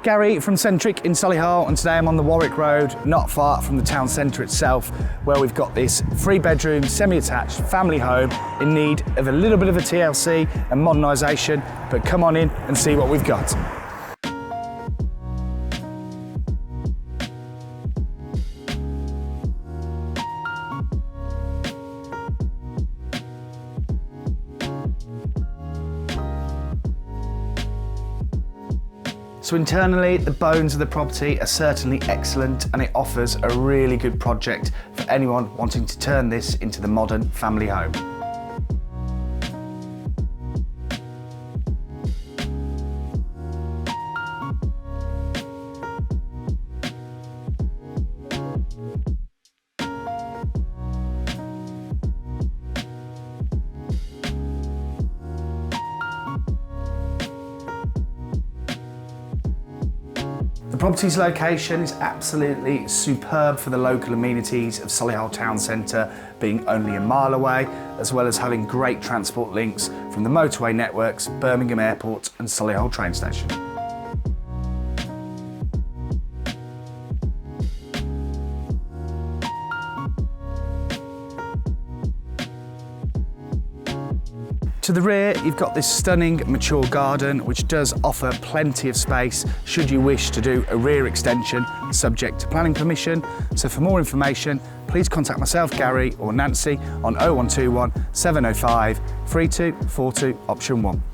Gary from Centrick in Solihull, and today I'm on the Warwick Road, not far from the town centre itself, where we've got this 3-bedroom, semi-detached family home in need of a little bit of a TLC and modernisation, but come on in and see what we've got. So internally, the bones of the property are certainly excellent, and it offers a really good project for anyone wanting to turn this into the modern family home. The property's location is absolutely superb for the local amenities of Solihull Town Centre being only a mile away, as well as having great transport links from the motorway networks, Birmingham Airport and Solihull train station. To the rear, you've got this stunning mature garden, which does offer plenty of space should you wish to do a rear extension, subject to planning permission. So for more information, please contact myself, Gary, or Nancy on 0121 705 3242 option 1.